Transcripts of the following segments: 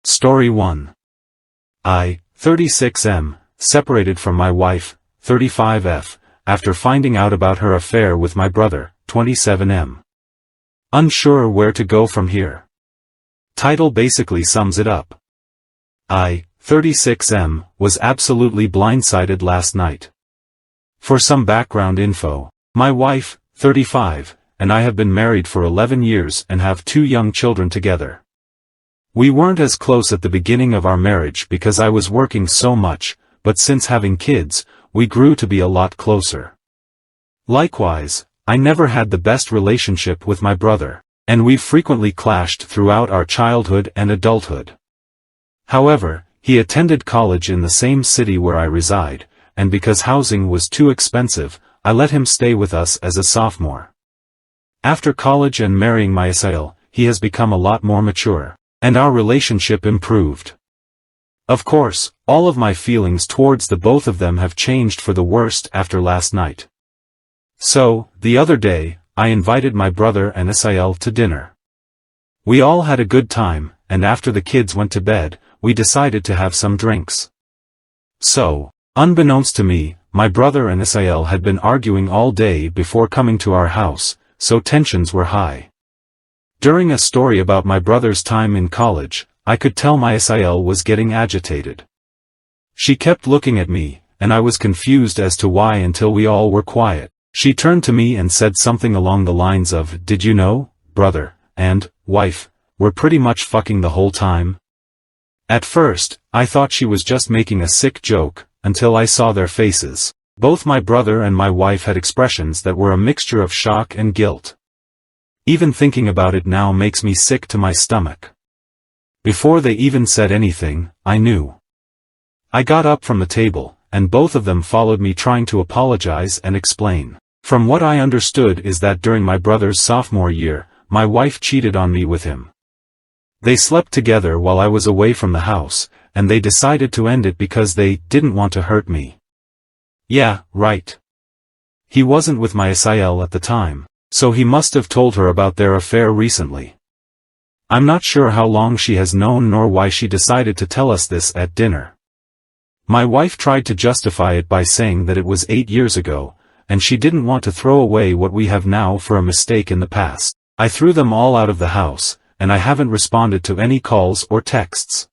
Story 1. I, 36M, separated from my wife, 35F, after finding out about her affair with my brother, 27M. Unsure where to go from here. Title basically sums it up. I, 36M, was absolutely blindsided last night. For some background info, my wife, 35, and I have been married for 11 years and have 2 young children together. We weren't as close at the beginning of our marriage because I was working so much, but since having kids, we grew to be a lot closer. Likewise, I never had the best relationship with my brother, and we've frequently clashed throughout our childhood and adulthood. However, he attended college in the same city where I reside, and because housing was too expensive, I let him stay with us as a sophomore. After college and marrying my Isael, he has become a lot more mature, and our relationship improved. Of course, all of my feelings towards the both of them have changed for the worst after last night. So, the other day, I invited my brother and Isael to dinner. We all had a good time, and after the kids went to bed, we decided to have some drinks. So, unbeknownst to me, my brother and Isael had been arguing all day before coming to our house, so tensions were high. During a story about my brother's time in college, I could tell my Isael was getting agitated. She kept looking at me, and I was confused as to why until we all were quiet. She turned to me and said something along the lines of, "Did you know, brother, and wife, we're pretty much fucking the whole time?" At first, I thought she was just making a sick joke, until I saw their faces. Both my brother and my wife had expressions that were a mixture of shock and guilt. Even thinking about it now makes me sick to my stomach. Before they even said anything, I knew. I got up from the table, and both of them followed me trying to apologize and explain. From what I understood is that during my brother's sophomore year, my wife cheated on me with him. They slept together while I was away from the house, and they decided to end it because they didn't want to hurt me. Yeah, right. He wasn't with my Isael at the time, so he must have told her about their affair recently. I'm not sure how long she has known nor why she decided to tell us this at dinner. My wife tried to justify it by saying that it was 8 years ago, and she didn't want to throw away what we have now for a mistake in the past. I threw them all out of the house, and I haven't responded to any calls or texts.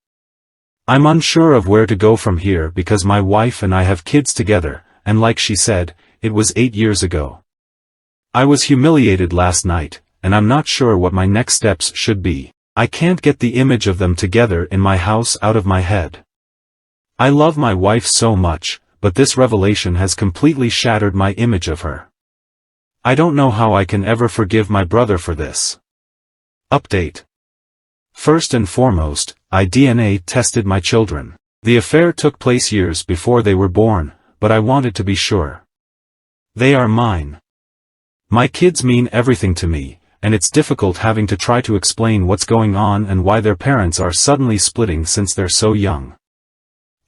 I'm unsure of where to go from here because my wife and I have kids together, and like she said, it was 8 years ago. I was humiliated last night, and I'm not sure what my next steps should be. I can't get the image of them together in my house out of my head. I love my wife so much, but this revelation has completely shattered my image of her. I don't know how I can ever forgive my brother for this. Update. First and foremost, I DNA tested my children. The affair took place years before they were born, but I wanted to be sure. They are mine. My kids mean everything to me, and it's difficult having to try to explain what's going on and why their parents are suddenly splitting since they're so young.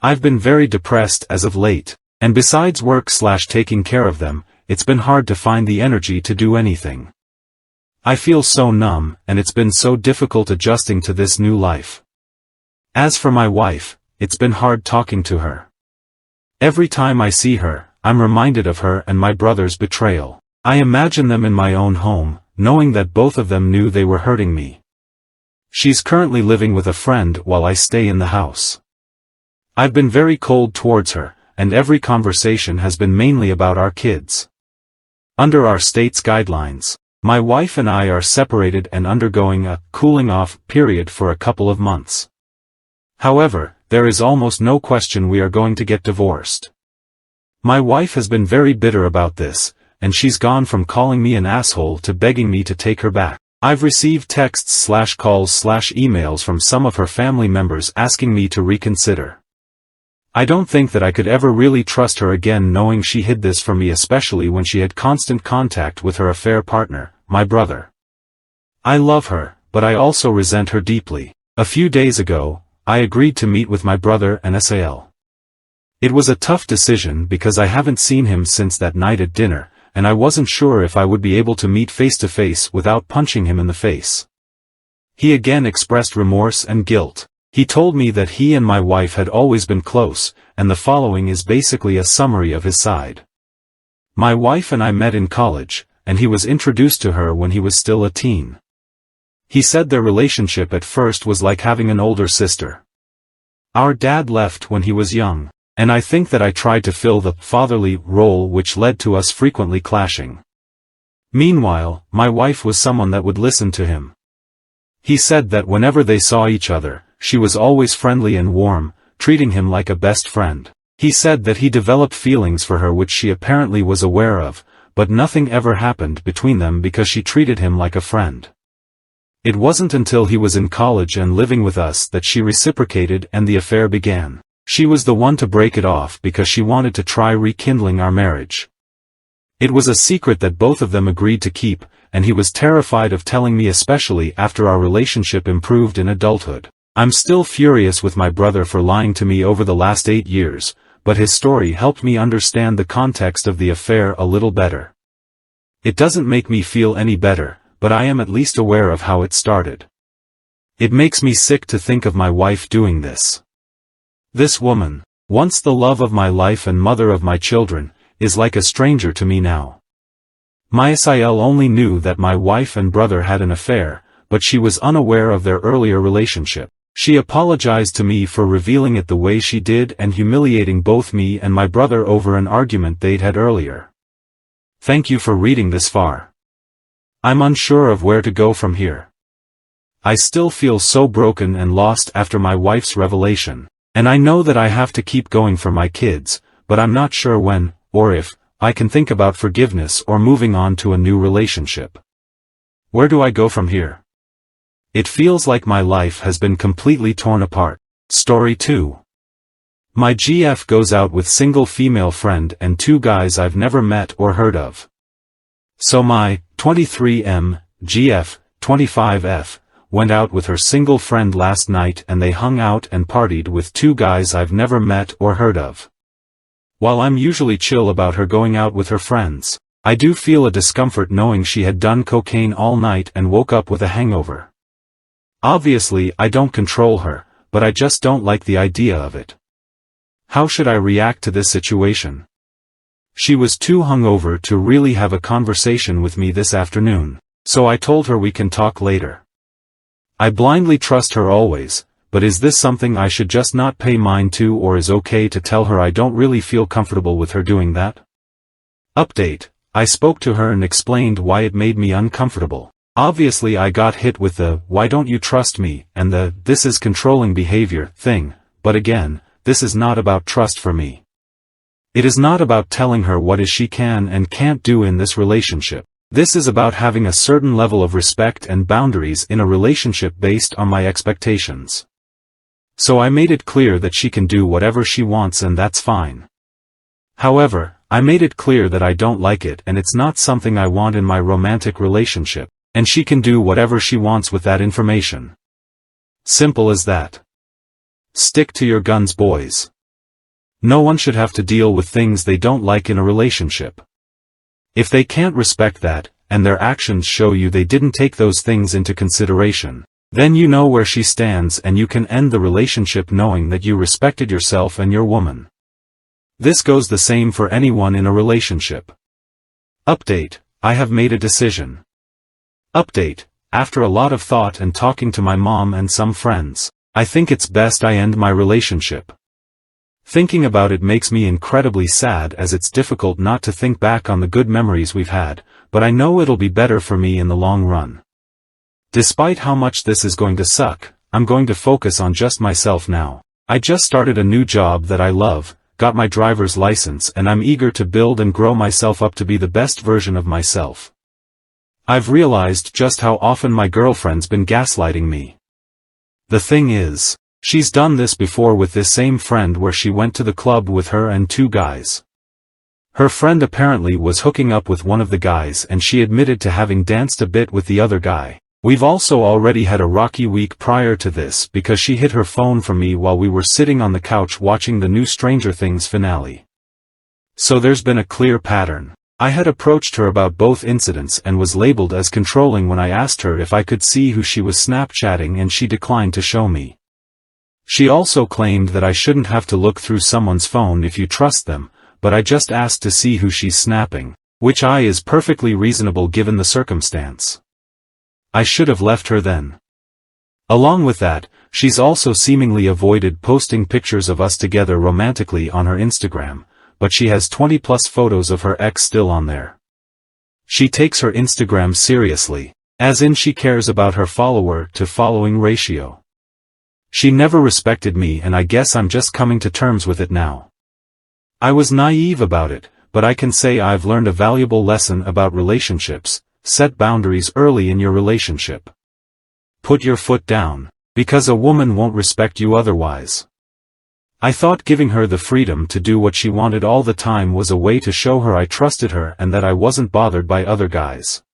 I've been very depressed as of late, and besides work/taking care of them, it's been hard to find the energy to do anything. I feel so numb, and it's been so difficult adjusting to this new life. As for my wife, it's been hard talking to her. Every time I see her, I'm reminded of her and my brother's betrayal. I imagine them in my own home, knowing that both of them knew they were hurting me. She's currently living with a friend while I stay in the house. I've been very cold towards her, and every conversation has been mainly about our kids. Under our state's guidelines, my wife and I are separated and undergoing a cooling-off period for a couple of months. However, there is almost no question we are going to get divorced. My wife has been very bitter about this, and she's gone from calling me an asshole to begging me to take her back. I've received texts/calls/emails from some of her family members asking me to reconsider. I don't think that I could ever really trust her again knowing she hid this from me, especially when she had constant contact with her affair partner, my brother. I love her, but I also resent her deeply. A few days ago, I agreed to meet with my brother and Isael. It was a tough decision because I haven't seen him since that night at dinner, and I wasn't sure if I would be able to meet face to face without punching him in the face. He again expressed remorse and guilt. He told me that he and my wife had always been close, and the following is basically a summary of his side. My wife and I met in college, and he was introduced to her when he was still a teen. He said their relationship at first was like having an older sister. Our dad left when he was young, and I think that I tried to fill the fatherly role, which led to us frequently clashing. Meanwhile, my wife was someone that would listen to him. He said that whenever they saw each other, she was always friendly and warm, treating him like a best friend. He said that he developed feelings for her which she apparently was aware of, but nothing ever happened between them because she treated him like a friend. It wasn't until he was in college and living with us that she reciprocated and the affair began. She was the one to break it off because she wanted to try rekindling our marriage. It was a secret that both of them agreed to keep, and he was terrified of telling me, especially after our relationship improved in adulthood. I'm still furious with my brother for lying to me over the last 8 years, but his story helped me understand the context of the affair a little better. It doesn't make me feel any better, but I am at least aware of how it started. It makes me sick to think of my wife doing this. This woman, once the love of my life and mother of my children, is like a stranger to me now. Mysael only knew that my wife and brother had an affair, but she was unaware of their earlier relationship. She apologized to me for revealing it the way she did and humiliating both me and my brother over an argument they'd had earlier. Thank you for reading this far. I'm unsure of where to go from here. I still feel so broken and lost after my wife's revelation, and I know that I have to keep going for my kids, but I'm not sure when, or if, I can think about forgiveness or moving on to a new relationship. Where do I go from here? It feels like my life has been completely torn apart. Story 2. My GF goes out with single female friend and 2 guys I've never met or heard of. So my 23M, GF, 25F, went out with her single friend last night and they hung out and partied with 2 guys I've never met or heard of. While I'm usually chill about her going out with her friends, I do feel a discomfort knowing she had done cocaine all night and woke up with a hangover. Obviously I don't control her, but I just don't like the idea of it. How should I react to this situation? She was too hungover to really have a conversation with me this afternoon, so I told her we can talk later. I blindly trust her always, but is this something I should just not pay mind to, or is okay to tell her I don't really feel comfortable with her doing that? Update: I spoke to her and explained why it made me uncomfortable. Obviously I got hit with the "why don't you trust me" and the "this is controlling behavior" thing, but again, this is not about trust for me. It is not about telling her what she can and can't do in this relationship. This is about having a certain level of respect and boundaries in a relationship based on my expectations. So I made it clear that she can do whatever she wants and that's fine. However, I made it clear that I don't like it and it's not something I want in my romantic relationship. And she can do whatever she wants with that information. Simple as that. Stick to your guns, boys. No one should have to deal with things they don't like in a relationship. If they can't respect that, and their actions show you they didn't take those things into consideration, then you know where she stands and you can end the relationship knowing that you respected yourself and your woman. This goes the same for anyone in a relationship. Update: I have made a decision. Update: after a lot of thought and talking to my mom and some friends, I think it's best I end my relationship. Thinking about it makes me incredibly sad as it's difficult not to think back on the good memories we've had, but I know it'll be better for me in the long run. Despite how much this is going to suck, I'm going to focus on just myself now. I just started a new job that I love, got my driver's license, and I'm eager to build and grow myself up to be the best version of myself. I've realized just how often my girlfriend's been gaslighting me. The thing is, she's done this before with this same friend where she went to the club with her and 2 guys. Her friend apparently was hooking up with one of the guys and she admitted to having danced a bit with the other guy. We've also already had a rocky week prior to this because she hid her phone from me while we were sitting on the couch watching the new Stranger Things finale. So there's been a clear pattern. I had approached her about both incidents and was labeled as controlling when I asked her if I could see who she was Snapchatting and she declined to show me. She also claimed that I shouldn't have to look through someone's phone if you trust them, but I just asked to see who she's snapping, which is perfectly reasonable given the circumstance. I should have left her then. Along with that, she's also seemingly avoided posting pictures of us together romantically on her Instagram, but she has 20+ photos of her ex still on there. She takes her Instagram seriously, as in she cares about her follower-to-following ratio. She never respected me, and I guess I'm just coming to terms with it now. I was naive about it, but I can say I've learned a valuable lesson about relationships: set boundaries early in your relationship. Put your foot down, because a woman won't respect you otherwise. I thought giving her the freedom to do what she wanted all the time was a way to show her I trusted her and that I wasn't bothered by other guys.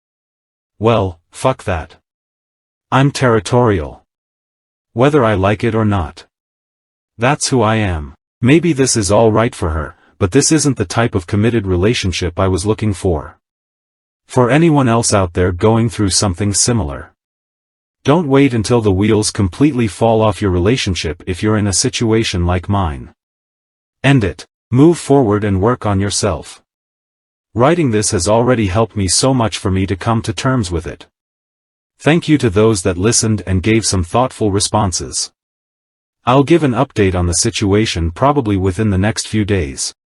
Well, fuck that. I'm territorial. Whether I like it or not. That's who I am. Maybe this is all right for her, but this isn't the type of committed relationship I was looking for. For anyone else out there going through something similar, don't wait until the wheels completely fall off your relationship if you're in a situation like mine. End it. Move forward and work on yourself. Writing this has already helped me so much for me to come to terms with it. Thank you to those that listened and gave some thoughtful responses. I'll give an update on the situation probably within the next few days.